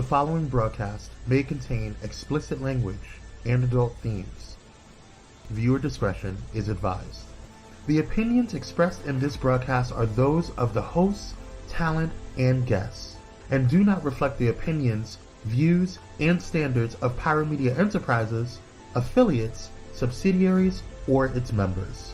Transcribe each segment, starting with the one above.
The following broadcast may contain explicit language and adult themes. Viewer discretion is advised. The opinions expressed in this broadcast are those of the hosts, talent, and guests, and do not reflect the opinions, views, and standards of Pyro Media Enterprises, affiliates, subsidiaries, or its members.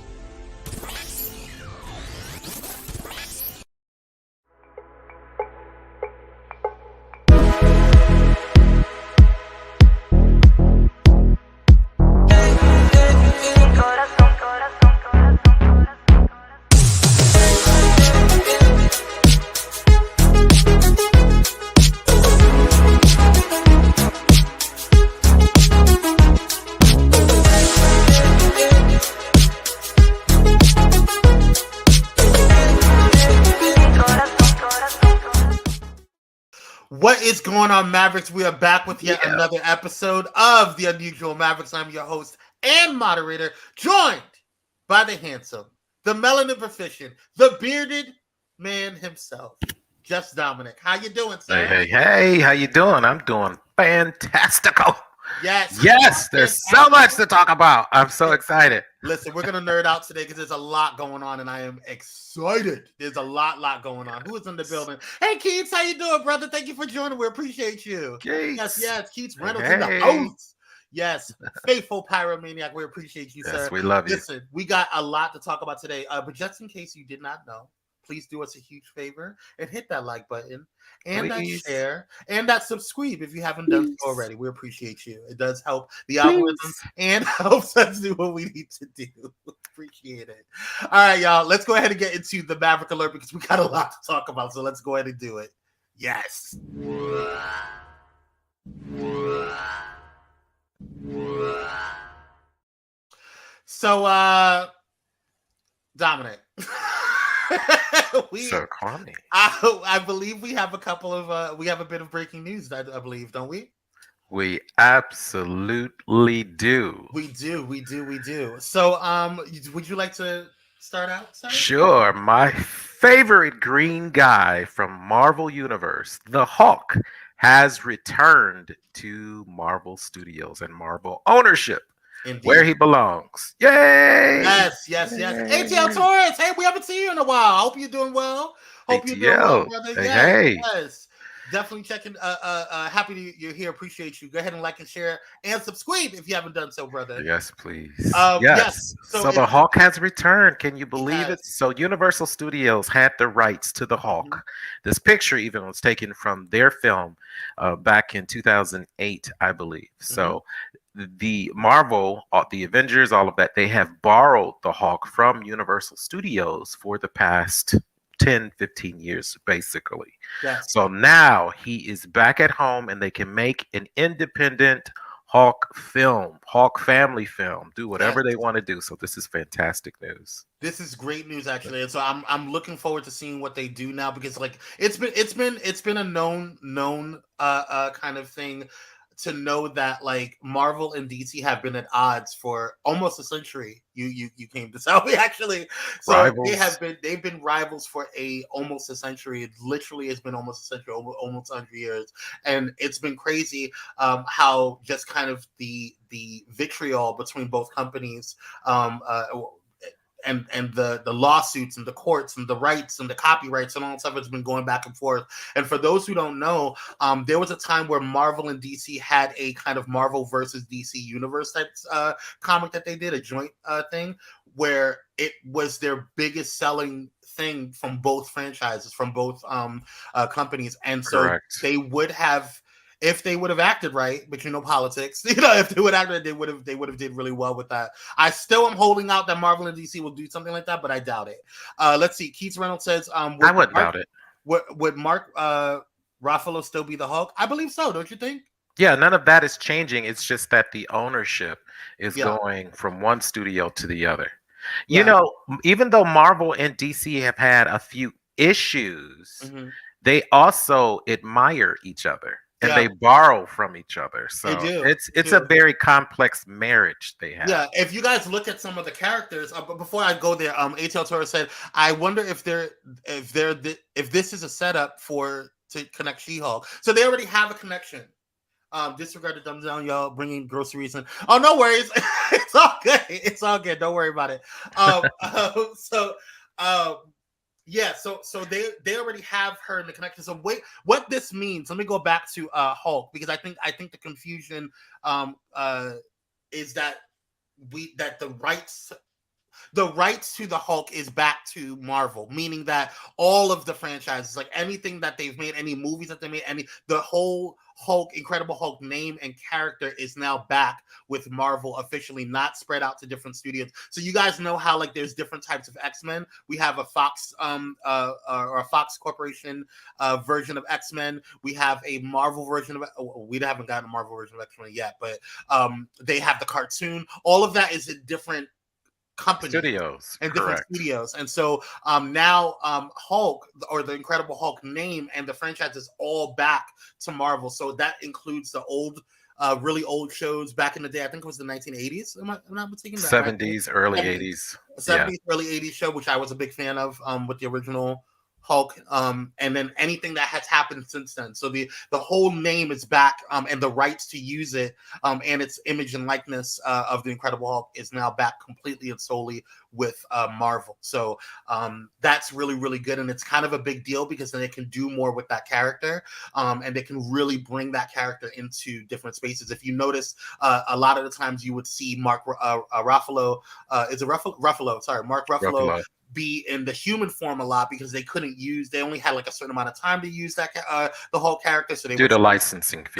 What is going on, Mavericks? We are back with yet another episode of The Unusual Mavericks. I'm your host and moderator, joined by the handsome, the melanin proficient, the bearded man himself, Just Dominic. How you doing, sir? Hey, how you doing? I'm doing fantastical. Yes, there's so much to talk about. I'm so excited. Listen, we're going to nerd out today because there's a lot going on, and I am excited. There's a lot going on. Who is in the building? Hey, Keats, how you doing, brother? Thank you for joining. We appreciate you. Keats. Yes, Keats Reynolds in the house. Yes, faithful pyromaniac. We appreciate you, sir. Yes, we love you. Listen, we got a lot to talk about today, but just in case you did not know, please do us a huge favor and hit that like button and that share and that subscribe if you haven't done so already. We appreciate you. It does help the algorithm and helps us do what we need to do. Appreciate it. All right, y'all. Let's go ahead and get into the Maverick Alert because we got a lot to talk about. So let's go ahead and do it. Yes. So, Dominic. Kwame. I believe we have a couple of we have a bit of breaking news. I believe, don't we? We absolutely do. We do. So, would you like to start out? Sorry? Sure. My favorite green guy from Marvel Universe, the Hulk, has returned to Marvel Studios and Marvel ownership. Indeed. Where he belongs. Yay! Yes. ATL Torres. Hey, we haven't seen you in a while. Hope you're doing well. Hope you're doing well, brother. Yes. Definitely checking. Happy you're here. Appreciate you. Go ahead and like and share and subscribe if you haven't done so, brother. Yes, please. Yes. So the Hulk has returned. Can you believe it? So Universal Studios had the rights to the Hulk. Mm-hmm. This picture even was taken from their film back in 2008, I believe. Mm-hmm. So the Marvel, the Avengers, all of that, they have borrowed the Hulk from Universal Studios for the past 10, 15 years, basically. Yes. So now he is back at home and they can make an independent Hulk film, Hulk family film, do whatever they want to do. So this is fantastic news. This is great news, actually. And so I'm looking forward to seeing what they do now because like it's been a known kind of thing to know that like Marvel and DC have been at odds for almost a century. You came to tell me actually. So rivals. They've been rivals for almost a century. It literally has been almost a century, almost 100 years, and it's been crazy how just kind of the vitriol between both companies. And the lawsuits and the courts and the rights and the copyrights and all that stuff has been going back and forth. And for those who don't know, there was a time where Marvel and DC had a kind of Marvel versus DC universe type comic that they did, a joint thing, where it was their biggest selling thing from both franchises, from both companies. And so Correct. They would have, if they would have acted right, but politics, if they would act right, they would have did really well with that. I still am holding out that Marvel and DC will do something like that, but I doubt it. Let's see. Keith Reynolds says, I wouldn't doubt it. Would Mark Ruffalo still be the Hulk? I believe so. Don't you think? Yeah, none of that is changing. It's just that the ownership is going from one studio to the other. You know, even though Marvel and DC have had a few issues, they also admire each other. And they borrow from each other. So it's a very complex marriage they have. Yeah, if you guys look at some of the characters, but before I go there, ATL Torres said, I wonder if this is a setup for to connect She-Hulk. So they already have a connection. Disregard the thumbs down, y'all bringing groceries in. Oh, no worries. It's all good. It's all good. Don't worry about it. Yeah, so they already have her in the connection. So wait, what this means? Let me go back to Hulk, because I think the confusion is that the rights to the Hulk is back to Marvel, meaning that all of the franchises, like anything that they've made, any movies that they made, the whole Hulk, Incredible Hulk name and character is now back with Marvel officially, not spread out to different studios. So you guys know how like there's different types of X-Men. We have a Fox or a Fox Corporation version of X-Men. We have a Marvel version of it. We haven't gotten a Marvel version of X-Men yet, but they have the cartoon. All of that is a different company studios and different studios, and so now Hulk, or the Incredible Hulk name and the franchise, is all back to Marvel. So that includes the old really old shows back in the day. I think it was the 1980s. Am I not mistaken? 70s, early 80s. 70s, early 80s show, which I was a big fan of, with the original Hulk, and then anything that has happened since then. So the whole name is back, and the rights to use it, and its image and likeness of the Incredible Hulk is now back completely and solely with Marvel. So that's really, really good, and it's kind of a big deal because then they can do more with that character, and they can really bring that character into different spaces. If you notice, a lot of the times you would see Mark Ruffalo, Mark Ruffalo be in the human form a lot, because they only had like a certain amount of time to use that the whole character, so they due to licensing fees.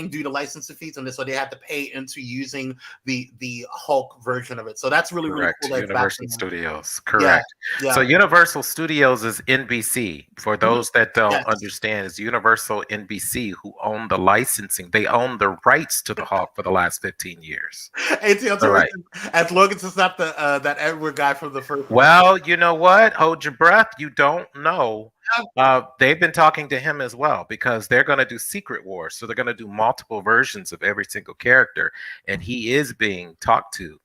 Due to licensing fees, and so they had to pay into using the Hulk version of it. So that's really Correct. Really cool. Universal Studios, correct. Yeah. So Universal Studios is NBC. For those that don't understand, it's Universal NBC who own the licensing. They own the rights to the Hulk for the last 15 years. Right. As long as it's not that Edward guy from the first. Well, you know what? Hold your breath. You don't know. They've been talking to him as well, because they're going to do Secret Wars. So they're going to do multiple versions of every single character. And he is being talked to.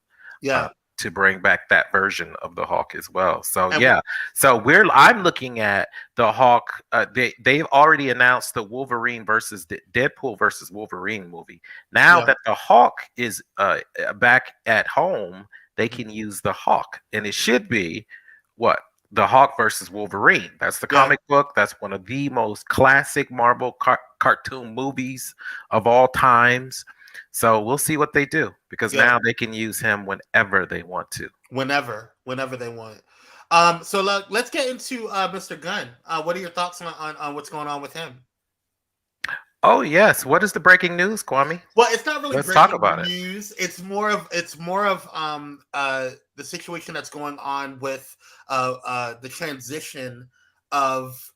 To bring back that version of the Hulk as well. So I'm looking at the Hulk. They've already announced the Wolverine versus the Deadpool versus Wolverine movie. Now that the Hulk is back at home, they can use the Hulk, and it should be the Hulk versus Wolverine. That's the comic book. That's one of the most classic Marvel cartoon movies of all times. So we'll see what they do, because now they can use him whenever they want to. Whenever they want. So let's get into Mr. Gunn. What are your thoughts on what's going on with him? Oh yes, what is the breaking news, Kwame? Well, it's not really breaking news. It's more of the situation that's going on with the transition of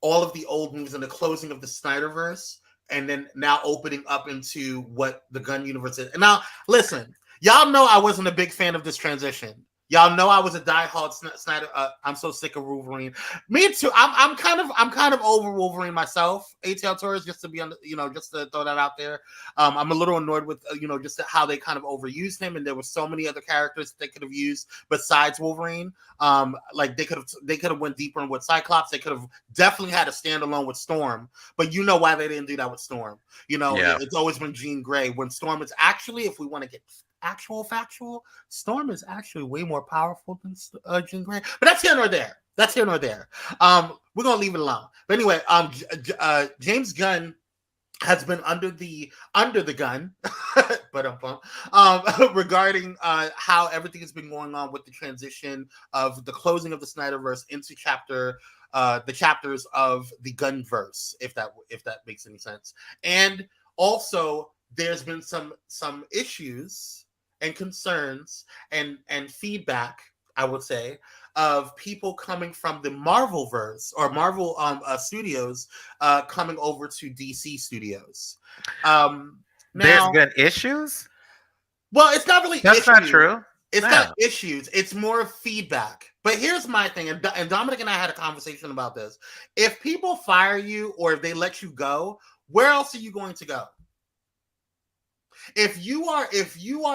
all of the old movies and the closing of the Snyderverse, and then now opening up into what the Gunn universe is. And now, listen, y'all know I wasn't a big fan of this transition. Y'all know I was a diehard Snyder. I'm so sick of Wolverine. Me too. I'm kind of over Wolverine myself. ATL Torres, just to be just to throw that out there. I'm a little annoyed with just how they kind of overused him, and there were so many other characters that they could have used besides Wolverine. Like they could have went deeper in with Cyclops. They could have definitely had a standalone with Storm, but you know why they didn't do that with Storm. It's always been Jean Grey. When Storm is actually, if we want to get factual, Storm is actually way more powerful than Jean Grey. But that's here nor there. We're gonna leave it alone. But anyway, James Gunn has been under the gun, regarding how everything has been going on with the transition of the closing of the Snyderverse into the chapters of the Gunverse, if that makes any sense. And also, there's been some issues and concerns and feedback, I would say, of people coming from the Marvelverse or Marvel Studios coming over to DC Studios. There's been issues? Well, it's not really That's issues. Not true. It's not issues. It's more of feedback. But here's my thing, and Dominic and I had a conversation about this. If people fire you or if they let you go, where else are you going to go? If you are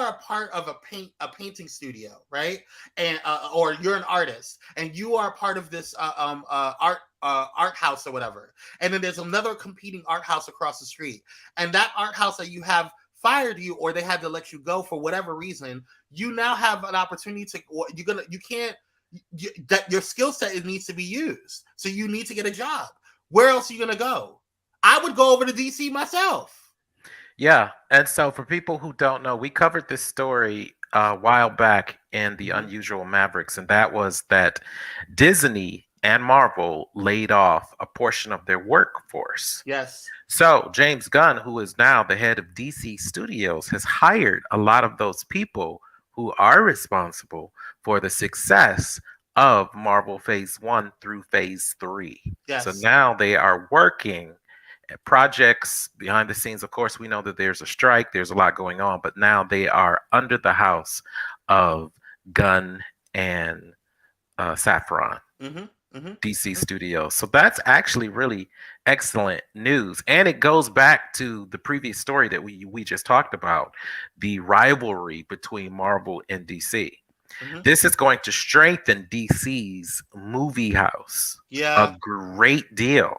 a part of a painting studio, right, and or you're an artist and you are part of this art art house or whatever, and then there's another competing art house across the street, and that art house that you have fired you or they had to let you go for whatever reason, you now have an opportunity to that your skill set needs to be used, so you need to get a job. Where else are you gonna go? I would go over to DC myself. Yeah, and so for people who don't know, we covered this story a while back in the Unusual Mavericks, and that was that Disney and Marvel laid off a portion of their workforce. Yes. So James Gunn, who is now the head of DCstudios, has hired a lot of those people who are responsible for the success of Marvel Phase 1 through Phase 3. Yes. So now they are working at projects behind the scenes. Of course, we know that there's a strike, there's a lot going on, but now they are under the house of Gunn and Saffron. DCstudios. So that's actually really excellent news, and it goes back to the previous story that we just talked about, the rivalry between Marvel and DC. This is going to strengthen DC's movie house a great deal.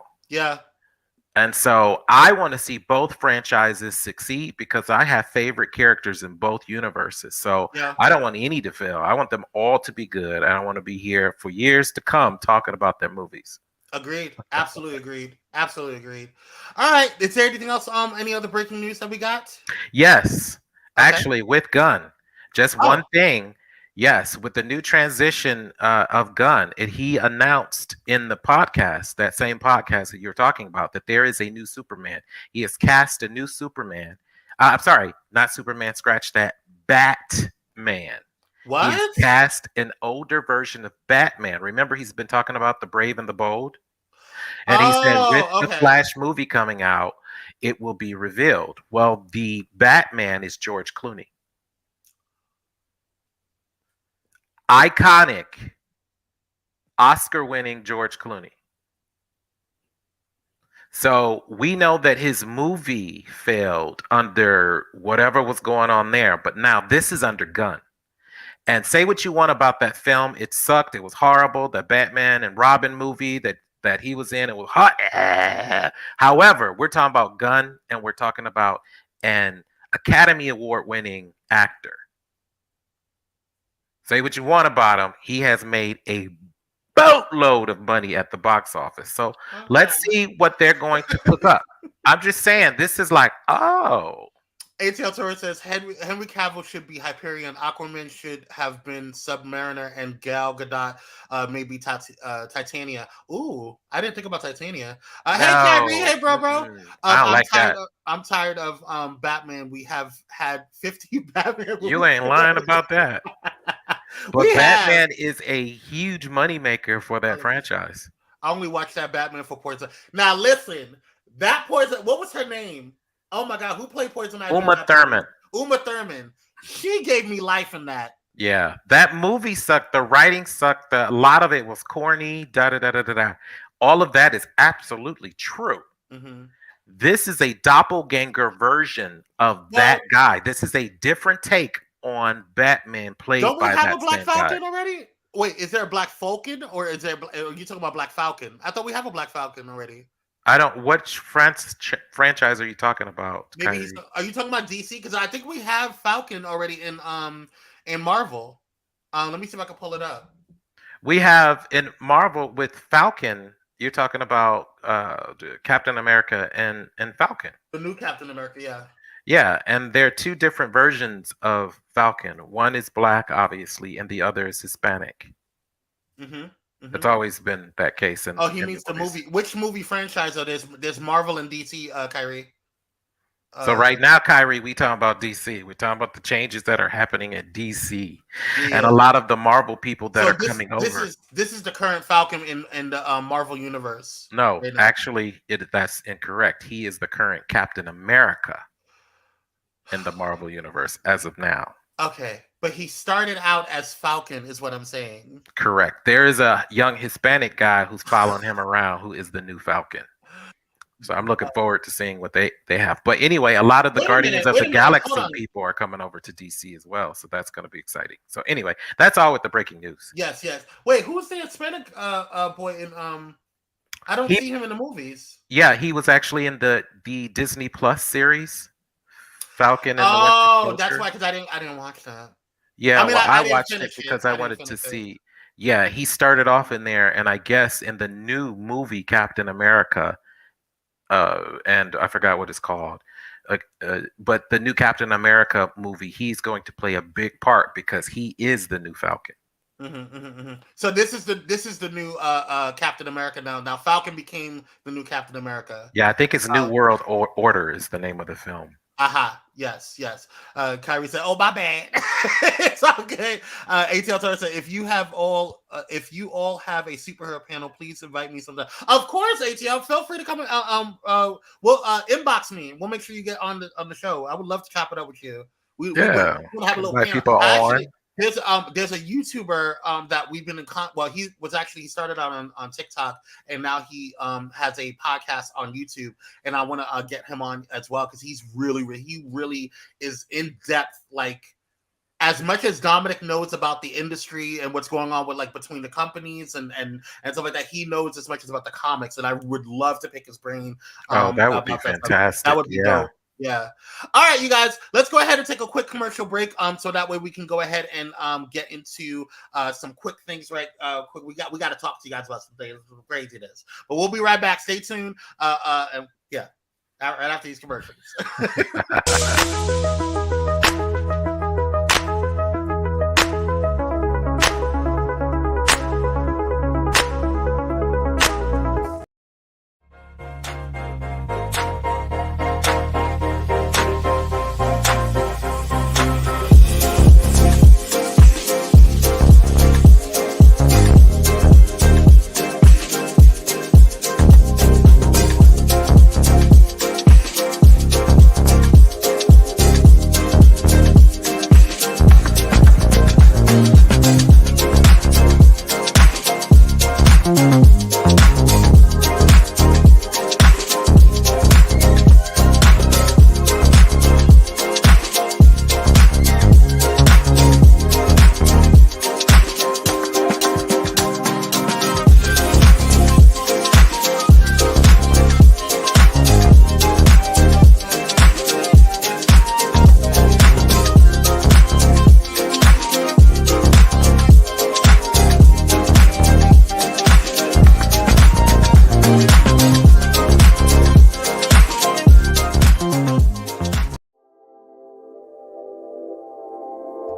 And so I want to see both franchises succeed because I have favorite characters in both universes. So I don't want any to fail. I want them all to be good. I don't want to be here for years to come talking about their movies. Agreed. Absolutely agreed. Absolutely agreed. All right. Is there anything else? Any other breaking news that we got? Yes. Okay. Actually, with Gunn, just one thing. Yes, with the new transition of Gunn, he announced in the podcast, that same podcast that you're talking about, that there is a new Superman. He has cast a new Superman. I'm sorry, not Superman, scratch that, Batman. What? He's cast an older version of Batman. Remember, he's been talking about The Brave and the Bold? And he said with the Flash movie coming out, it will be revealed. Well, the Batman is George Clooney. Iconic, Oscar-winning George Clooney. So we know that his movie failed under whatever was going on there, but now this is under Gunn. And say what you want about that film, it sucked, it was horrible. The Batman and Robin movie that he was in, it was hot. However, we're talking about Gunn, and we're talking about an Academy Award-winning actor. Say what you want about him, he has made a boatload of money at the box office. So let's see what they're going to cook up. I'm just saying, this is like, ATL Torres says Henry Cavill should be Hyperion. Aquaman should have been Submariner, and Gal Gadot maybe Titania. Ooh, I didn't think about Titania. Hey, Kyrie, hey, bro. I'm tired of Batman. We have had 50 Batman movies. You ain't lying about that. But Batman is a huge moneymaker for that franchise. I only watched that Batman for Poison. Now listen, that Poison. What was her name? Oh my God, who played Poison Ivy? Uma Thurman. Uma Thurman. She gave me life in that. Yeah, that movie sucked. The writing sucked. A lot of it was corny. All of that is absolutely true. This is a doppelganger version of that guy. This is a different take on Batman played by that guy. Don't we have a Black Falcon already? Wait, is there a Black Falcon, or are you talking about Black Falcon? I thought we have a Black Falcon already. I don't. What franchise are you talking about? Maybe are you talking about DC? Because I think we have Falcon already in Marvel. Let me see if I can pull it up. We have in Marvel with Falcon. You're talking about Captain America and Falcon. The new Captain America, yeah. Yeah, and there are two different versions of Falcon. One is black, obviously, and the other is Hispanic. It's always been that case. He means the movie. Which movie franchise are there's Marvel and DC, Kyrie? So right now, Kyrie, we talking about DC. We're talking about the changes that are happening at DC, and a lot of the Marvel people that are coming over. This is the current Falcon in the Marvel universe. No, actually, that's incorrect. He is the current Captain America in the Marvel universe as of now. Okay, but he started out as Falcon, is what I'm saying. Correct. There is a young Hispanic guy who's following him around who is the new Falcon. So I'm looking forward to seeing what they have. But anyway, a lot of the Guardians of the Galaxy people are coming over to DC as well. So that's going to be exciting. So anyway, that's all with the breaking news. Yes. Wait, who's the Hispanic boy in I don't see him in the movies. Yeah, he was actually in the Disney Plus series, Falcon and the Winter Oh, that's Soldier. why, because I didn't watch that. Yeah, I mean, well, I didn't watched it finish it. because I I didn't wanted to finish it. see. Yeah, he started off in there, and I guess in the new movie Captain America, and I forgot what it's called. But the new Captain America movie, he's going to play a big part because he is the new Falcon. So this is the new Captain America now. Now Falcon became the new Captain America. Yeah, I think it's New World Order is the name of the film. Yes. Kyrie said, "Oh, my bad." It's all good. ATL Turner said, if you all have a superhero panel, please invite me sometime. Of course, ATL. Feel free to come. Inbox me. We'll make sure you get on the show. I would love to chop it up with you. We'll have a little panel. People on. There's a YouTuber that we've been in he started out on TikTok, and now he has a podcast on YouTube, and I want to get him on as well because he really is in depth, like as much as Dominic knows about the industry and what's going on with like between the companies and stuff like that. He knows as much as about the comics, and I would love to pick his brain. That would be fantastic. That would be dope. Yeah. All right, you guys, let's go ahead and take a quick commercial break. So that way we can go ahead and get into some quick things, right? Quick, we got to talk to you guys about some things. How crazy it is. But we'll be right back. Stay tuned. And yeah, right after these commercials.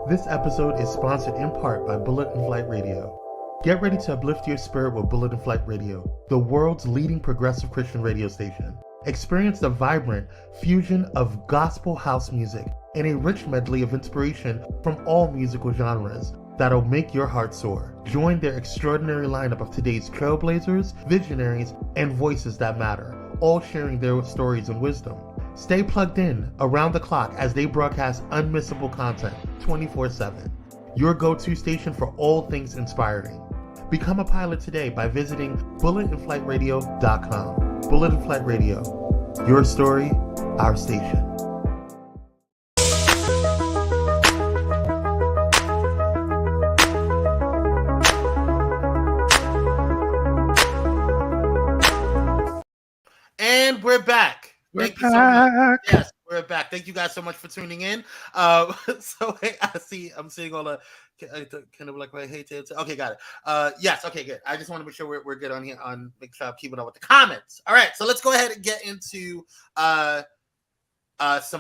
This episode is sponsored in part by Bullet and Flight Radio. Get ready to uplift your spirit with Bullet and Flight Radio, the world's leading progressive Christian radio station. Experience the vibrant fusion of gospel house music and a rich medley of inspiration from all musical genres that'll make your heart soar. Join their extraordinary lineup of today's trailblazers, visionaries, and voices that matter, all sharing their stories and wisdom. Stay plugged in around the clock as they broadcast unmissable content 24/7. Your go-to station for all things inspiring. Become a pilot today by visiting bulletandflightradio.com. Bullet and Flight Radio. Your story, our station. And we're back. Thank you so much. Yes, we're back. Thank you guys so much for tuning in. So I'm seeing all the kind of like my hate to. Okay, got it. Yes, okay, good. I just want to make sure we're good on here on make sure I'm keeping up with the comments. All right, so let's go ahead and get into some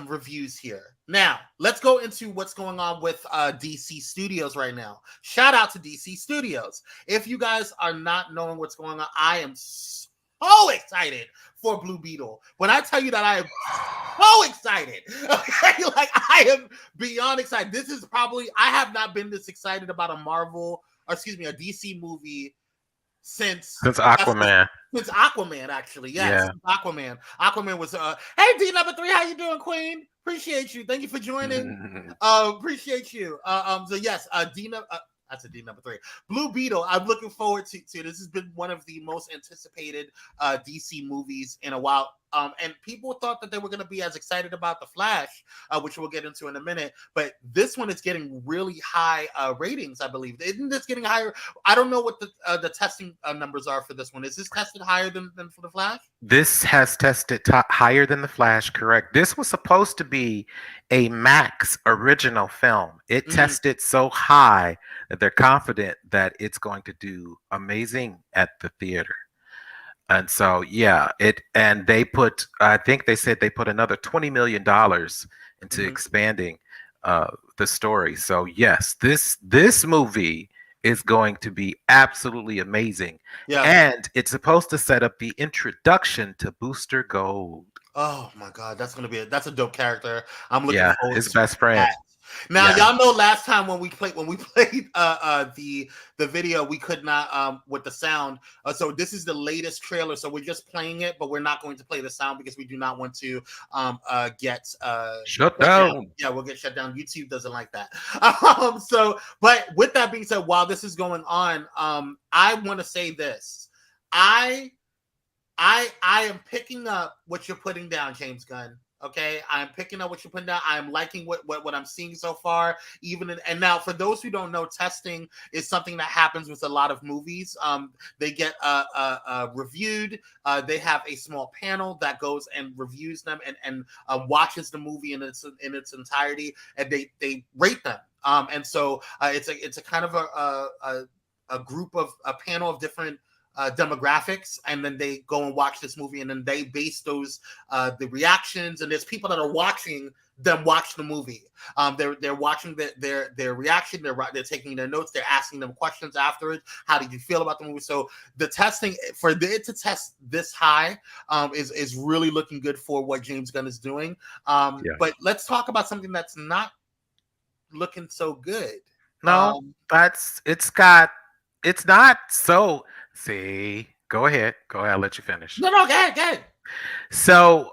reviews here. Now, let's go into what's going on with DC Studios right now. Shout out to DC Studios. If you guys are not knowing what's going on, I am so excited for Blue Beetle. When I tell you that I am so excited, okay, like I am beyond excited. This is probably, I have not been this excited about a a DC movie since Aquaman. Since Aquaman, actually. Yes, yeah. Aquaman. Aquaman was, hey, D number 3, how you doing, Queen? Appreciate you. Thank you for joining. Appreciate you. So yes, that's a D number 3. Blue Beetle. I'm looking forward to. This has been one of the most anticipated DC movies in a while. And people thought that they were going to be as excited about the Flash, which we'll get into in a minute. But this one is getting really high ratings, I believe. Isn't this getting higher? I don't know what the testing numbers are for this one. Is this tested higher than for the Flash? This has tested higher than the Flash, correct? This was supposed to be a Max original film. It tested so high that they're confident that it's going to do amazing at the theater. And so, yeah, I think they said they put another $20 million into expanding the story. So yes, this movie is going to be absolutely amazing. Yeah. And it's supposed to set up the introduction to Booster Gold. Oh my God, that's a dope character. I'm looking forward his best friend. That. Now, y'all know last time when we played the video, we could not with the sound. So this is the latest trailer. So we're just playing it, but we're not going to play the sound because we do not want to get shut down. Yeah, we'll get shut down. YouTube doesn't like that. But with that being said, while this is going on, I want to say this. I am picking up what you're putting down, James Gunn. Okay, I'm picking up what you're putting down. I'm liking what I'm seeing so far. And now, for those who don't know, testing is something that happens with a lot of movies. They get reviewed. They have a small panel that goes and reviews them and watches the movie in its entirety, and they rate them. And so it's a kind of a group of a panel of different demographics, and then they go and watch this movie, and then they base those the reactions, and there's people that are watching them watch the movie. They're watching their reaction, they're taking their notes, they're asking them questions afterwards. How did you feel about the movie? So the testing, for it to test this high, is really looking good for what James Gunn is doing. But let's talk about something that's not looking so good. No, it's not so. See, go ahead. I'll let you finish. No, go ahead. So,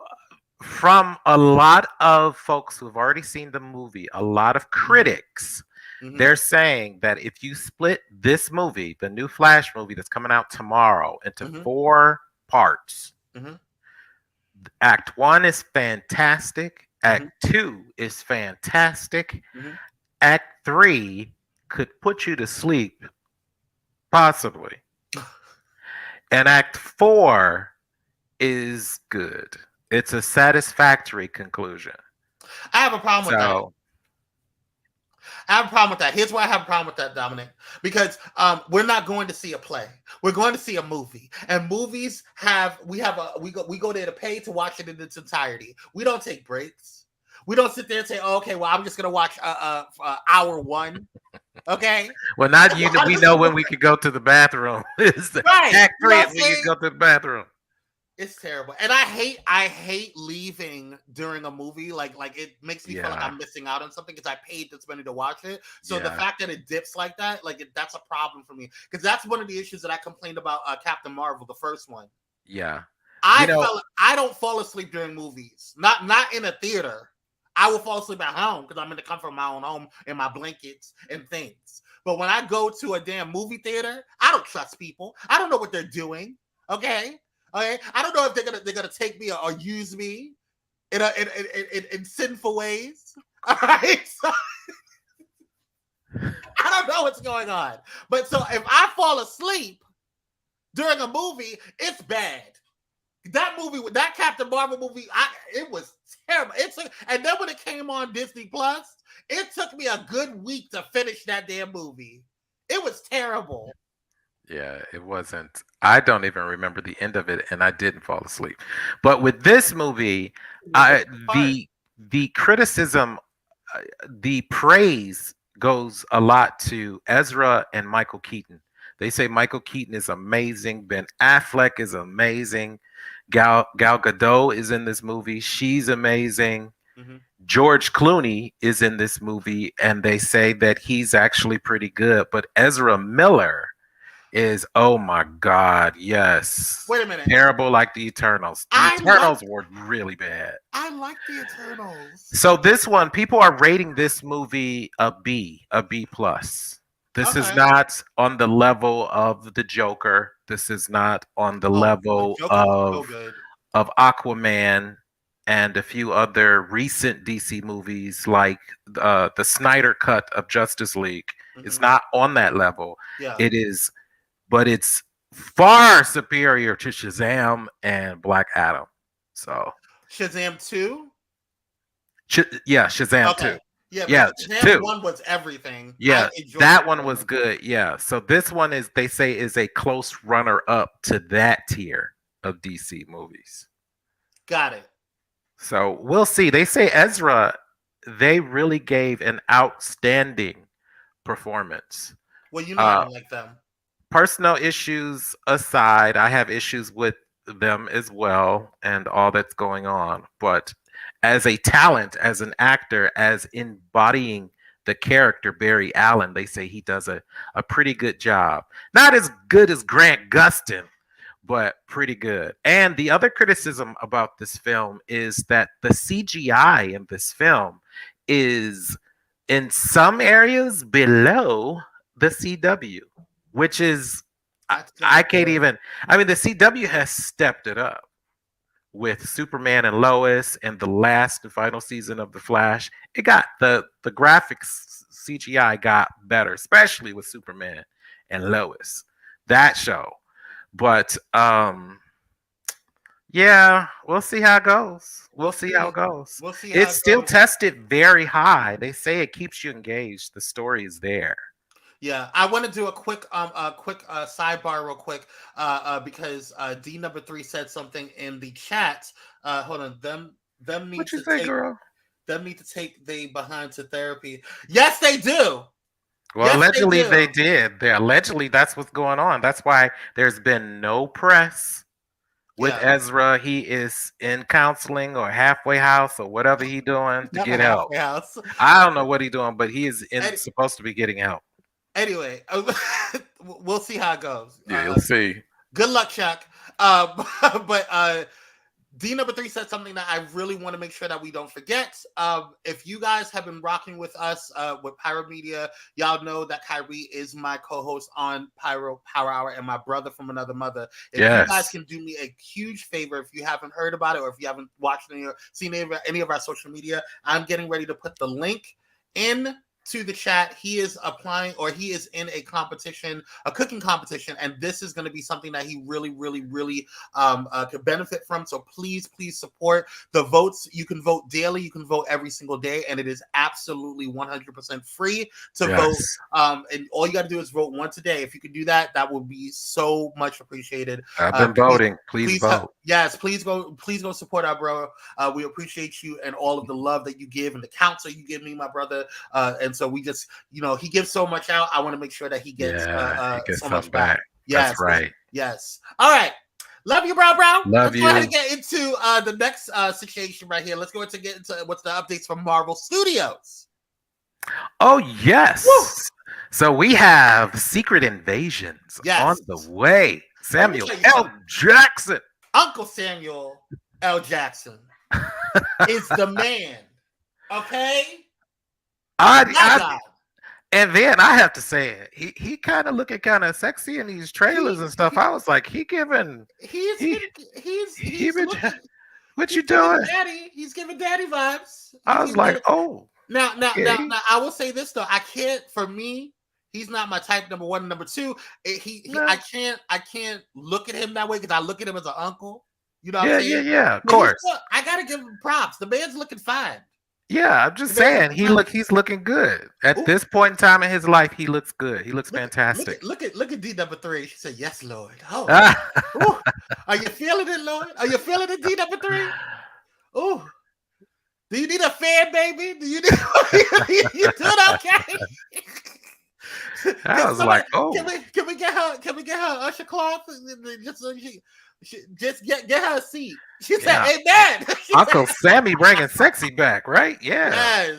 from a lot of folks who've already seen the movie, a lot of critics, they're saying that if you split this movie, the new Flash movie that's coming out tomorrow, into 4 parts, Act 1 is fantastic. Act 2 is fantastic. Act 3 could put you to sleep, possibly. And Act 4 is good. It's a satisfactory conclusion. I have a problem with that. I have a problem with that. Here's why I have a problem with that, Dominic. Because we're not going to see a play. We're going to see a movie. And movies we go there to pay to watch it in its entirety. We don't take breaks. We don't sit there and say, "Oh, okay, well, I'm just gonna watch hour 1." Okay. Well, not you. We know when we could go to the bathroom. Right. Act 3 is when you go to the bathroom. It's terrible, and I hate leaving during a movie. Like it makes me feel like I'm missing out on something because I paid this money to watch it. So the fact that it dips like that, that's a problem for me, because that's one of the issues that I complained about Captain Marvel, the first one. Yeah. I don't fall asleep during movies. Not in a theater. I will fall asleep at home because I'm in the comfort of my own home in my blankets and things. But when I go to a damn movie theater, I don't trust people. I don't know what they're doing. Okay. I don't know if they're gonna take me or use me in sinful ways. All right. So, I don't know what's going on. But so if I fall asleep during a movie, it's bad. That movie, that Captain Marvel movie, it was terrible. And then when it came on Disney Plus, it took me a good week to finish that damn movie. It was terrible. Yeah, it wasn't. I don't even remember the end of it, and I didn't fall asleep. But with this movie, the criticism, the praise goes a lot to Ezra and Michael Keaton. They say Michael Keaton is amazing. Ben Affleck is amazing. Gal Gadot is in this movie. She's amazing. George Clooney is in this movie, and they say that he's actually pretty good. But Ezra Miller is, oh my God, yes. Wait a minute. Terrible like the Eternals. The Eternals were really bad. I like the Eternals. So this one, people are rating this movie a B plus. This is not on the level of the Joker. This is not on the level of of Aquaman and a few other recent DC movies, like the Snyder cut of Justice League. It's not on that level. Yeah. It is, but it's far superior to Shazam and Black Adam. So Shazam 2? Yeah, Shazam 2. Yeah, Shazam 1 was everything. Yeah, that one was good. Yeah. So this one is, they say, is a close runner up to that tier of DC movies. Got it. So we'll see. They say Ezra, they really gave an outstanding performance. Well, you know I don't like them. Personal issues aside, I have issues with them as well and all that's going on. But as a talent, as an actor, as embodying the character Barry Allen, they say he does a pretty good job. Not as good as Grant Gustin, but pretty good. And the other criticism about this film is that the CGI in this film is in some areas below the CW, which is, I can't even, I mean, the CW has stepped it up with Superman and Lois and the last and final season of The Flash. It got the graphics CGI got better, especially with Superman and Lois, that show. But yeah, we'll see how it goes. We'll see how it goes. We'll see. It's still tested very high. They say it keeps you engaged. The story is there. Yeah, I want to do a quick sidebar real quick because D number 3 said something in the chat. Hold on, them need what you to say, take, girl? Them need to take they behind to therapy. Yes, they do. Well, yes, allegedly they did. Allegedly that's what's going on. That's why there's been no press with Ezra. He is in counseling or halfway house or whatever he's doing to get help. House. I don't know what he's doing, but he is supposed to be getting help. Anyway, we'll see how it goes. Yeah, you'll see. Good luck, Chuck. But D number 3 said something that I really want to make sure that we don't forget. If you guys have been rocking with us with Pyro Media, y'all know that Kyrie is my co-host on Pyro Power Hour and my brother from another mother. If you guys can do me a huge favor, if you haven't heard about it or if you haven't watched any or seen any of our social media, I'm getting ready to put the link in to the chat. He is applying, or he is in a competition, a cooking competition, and this is going to be something that he really could benefit from. So please support the votes. You can vote daily, you can vote every single day, and it is absolutely 100% free to vote. And all you got to do is vote once a day. If you could do that, that would be so much appreciated. I've been voting. Please vote. Yes, please go support our bro. We appreciate you and all of the love that you give and the counsel you give me, my brother. And so we just, he gives so much out. I want to make sure that he gets so much back. Yes, that's right. Yes. All right. Love you, bro. Let's go ahead and get into the next situation right here. Let's go get into what's the updates from Marvel Studios. Oh, yes. Woo! So we have Secret Invasions on the way. Samuel L. Jackson. Uncle Samuel L. Jackson is the man. Okay? And then I have to say it. He kind of looking kind of sexy in these trailers and stuff. I was like, what you doing? He's giving daddy vibes. I was like, oh. Now, I will say this though. I can't. For me, he's not my type. Number one, number two. I can't look at him that way because I look at him as an uncle. You know? What I'm saying? Yeah. Of course. I gotta give him props. The man's looking fine. Yeah, I'm just saying he's looking good. At this point in time in his life, he looks good. He looks fantastic. Look at D number 3. She said, "Yes, Lord." Oh, are you feeling it, Lord? Are you feeling it, D number 3? Oh, do you need a fan, baby? Do you need? You doing okay? I was like, oh, can we get her usher cloth? Just get her a seat. She said, "Amen." Uncle Sammy bringing sexy back, right? Yeah.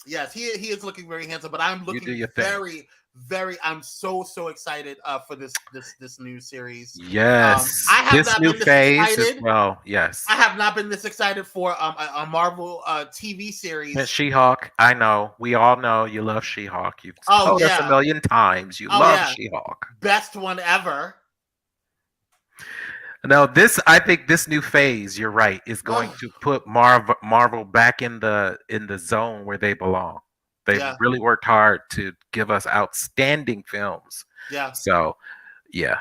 Yes. He is looking very handsome, but I'm looking very. I'm so excited for this new series. Yes, I have this new phase as well. Yes, I have not been this excited for a Marvel TV series. And She-Hulk. I know. We all know you love She-Hulk. You've told us a million times you love She-Hulk. Best one ever. No, I think this new phase, you're right, is going Oh, to put Marvel back in the zone where they belong. They've yeah, really worked hard to give us outstanding films. yeah, So, yeah.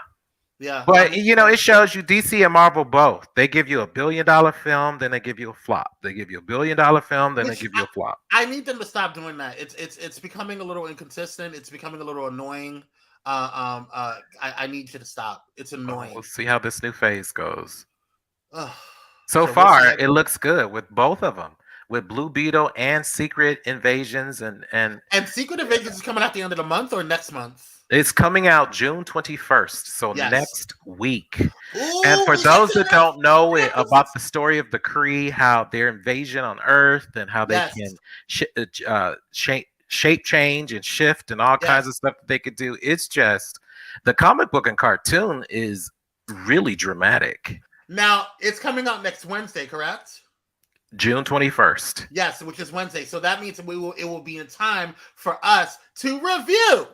yeah. I But mean, it shows you DC and Marvel both. They give you $1 billion film, then they give you a flop. They give you $1 billion film, then they which give you a flop. I need them to stop doing that. It's becoming a little inconsistent. It's becoming a little annoying. I need you to stop. It's Well, we'll annoying. see how this new phase goes. Ugh. So So we'll see. far, it looks good with both of them, with Blue Beetle and Secret Invasions, and And Secret Invasions is coming out the end of the month or next month. it's coming out June 21st, so Yes. next week. And Ooh, for we get those to that know don't know it about episodes. the story of the Kree, how their invasion on Earth and how they Yes. can shape change and shift and all kinds Yes. of stuff that they could do, it's just the comic book and cartoon is really dramatic. Now it's coming out next Wednesday, correct? June 21st. Yes, which is Wednesday. So that means it will be in time for us to review.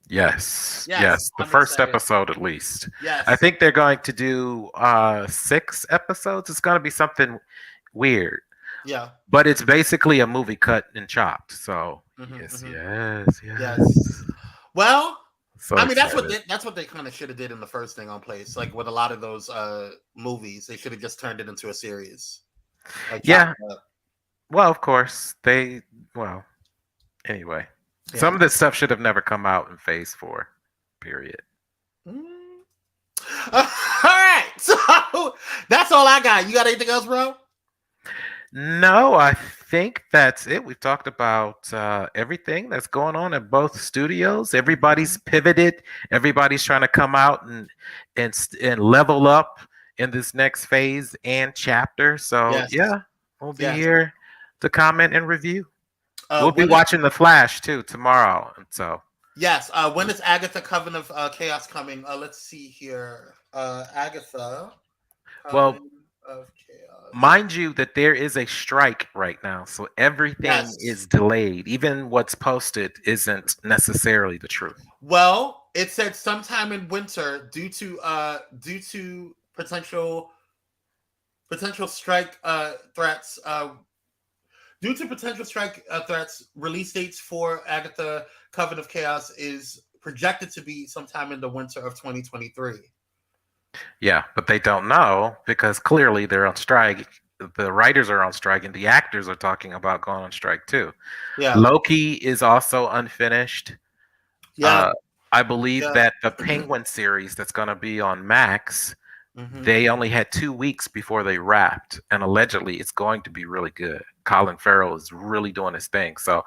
Yes, Yes, yes, the I'm first excited. episode at least. Yes. I think they're going to do 6 episodes. It's going to be something weird, Yeah. but it's basically a movie cut and chopped. So yes, yes, Yes. yes. Well, So I mean excited. that's what they kind of should have did in the first thing on place. Like with a lot of those movies, they should have just turned it into a series. Like Yeah. chopped it up. Well, of course well, anyway, some Yeah. of this stuff should have never come out in Phase 4. Period. Mm. All right. So that's all I got. You got anything else, bro? No, I think that's it. We've talked about everything that's going on at both studios. Everybody's pivoted. Everybody's trying to come out and level up in this next phase and chapter. So Yes. yeah, we'll be Yes. here to comment and review. We'll be When is watching The Flash too tomorrow. And so yes? When is Agatha Coven of Chaos coming? Let's see here. Agatha well, Coven of Chaos. mind you that there is a strike right now, so everything Yes. is delayed. Even what's posted isn't necessarily the truth. Well, it said sometime in winter due to potential strike threats. Due to potential strike threats, release dates for Agatha Coven of Chaos is projected to be sometime in the winter of 2023. Yeah, but they don't know because clearly they're on strike. The writers are on strike and the actors are talking about going on strike too. Yeah. Loki is also unfinished. Yeah. I believe Yeah. that the Penguin series that's going to be on Max, they only had 2 weeks before they wrapped, and allegedly it's going to be really good. Colin Farrell is really doing his thing. So,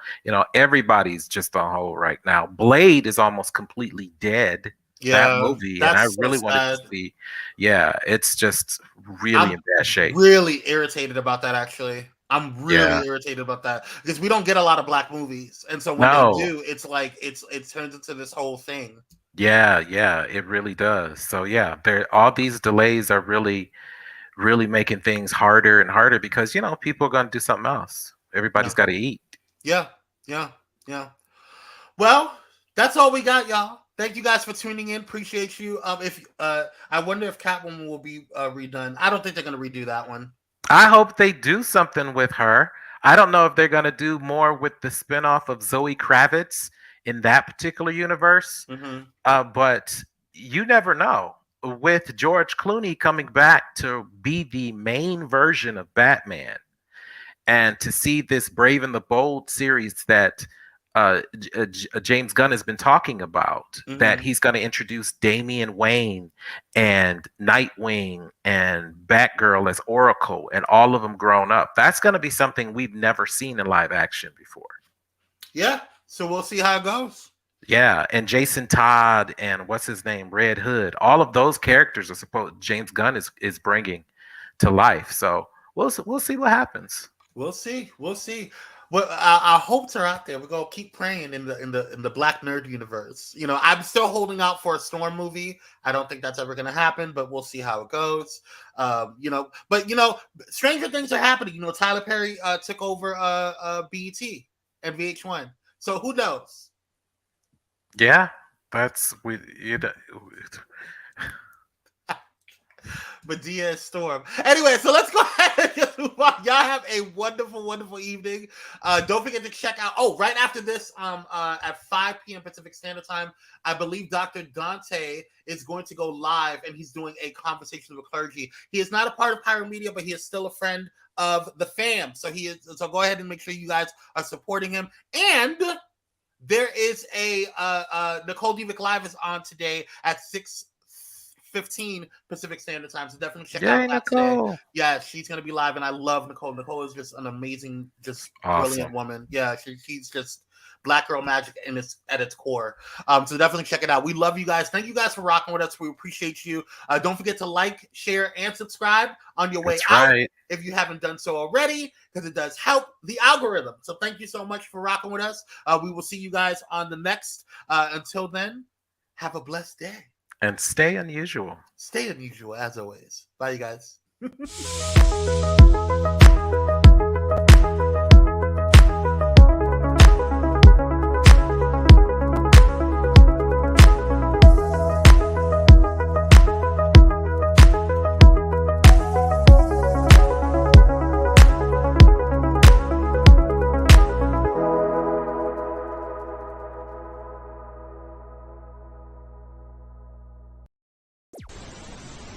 everybody's just on hold right now. Blade is almost completely dead. That Yeah. movie, and I That's so really wanted to sad. see. Yeah, it's just really I'm in bad shape. really irritated about that. Actually, I'm Yeah. really irritated about that because we don't get a lot of black movies, and so when they No. do, it's like it turns into this whole thing. Yeah, yeah, it really does. So yeah, there all these delays are really, really making things harder and harder because people are gonna do something else. Yeah, Everybody's got to eat. yeah, yeah, yeah. Well, that's all we got, y'all. Thank you guys for tuning in. Appreciate you. If I wonder if Catwoman will be redone. I don't think they're gonna redo that one. I hope they do something with her. I don't know if they're gonna do more with the spinoff of Zoe Kravitz in that particular universe, but you never know. With George Clooney coming back to be the main version of Batman, and to see this Brave and the Bold series that James Gunn has been talking about, that he's going to introduce Damian Wayne and Nightwing and Batgirl as Oracle, and all of them grown up. That's going to be something we've never seen in live action before. Yeah, so we'll see how it goes. Yeah, and Jason Todd and what's his name, Red Hood, all of those characters are supposed James Gunn is bringing to life. So we'll see what happens. We'll see. We'll see. Well, our hopes are out there. We're gonna keep praying in the Black Nerd universe. I'm still holding out for a Storm movie. I don't think that's ever gonna happen, but we'll see how it goes. But stranger things are happening. Tyler Perry took over BET and VH1. So who knows? Yeah, that's we. Medea and Storm. Anyway, so let's go ahead and just move on. Y'all have a wonderful, wonderful evening. Don't forget to check out. Oh, right after this, at 5 p.m. Pacific Standard Time, I believe Dr. Dante is going to go live, and he's doing a conversation with clergy. He is not a part of Pyro Media, but he is still a friend of the fam. So he is. So go ahead and make sure you guys are supporting him. And there is a Nicole Divic Live is on today at 6:15 Pacific Standard Time. So definitely check out that today. Yeah, she's gonna be live, and I love Nicole. Nicole is just an amazing, just brilliant woman. Yeah, she's just Black girl magic at its core. So definitely check it out. We love you guys. Thank you guys for rocking with us. We appreciate you. Don't forget to like, share, and subscribe on your way out if you haven't done so already, because it does help the algorithm. So thank you so much for rocking with us. We will see you guys on the next. Until then, have a blessed day. And stay unusual. Stay unusual, as always. Bye, you guys.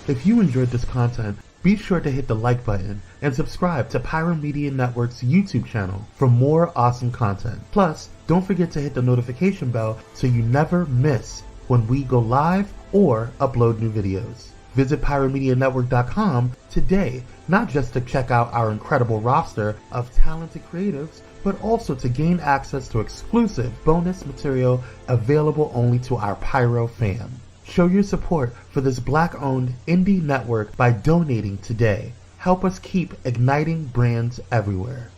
If you enjoyed this content, be sure to hit the like button and subscribe to Pyro Media Network's YouTube channel for more awesome content. Plus, don't forget to hit the notification bell so you never miss when we go live or upload new videos. Visit pyromedianetwork.com today, not just to check out our incredible roster of talented creatives, but also to gain access to exclusive bonus material available only to our Pyro fam. Show your support for this Black-owned indie network by donating today. Help us keep igniting brands everywhere.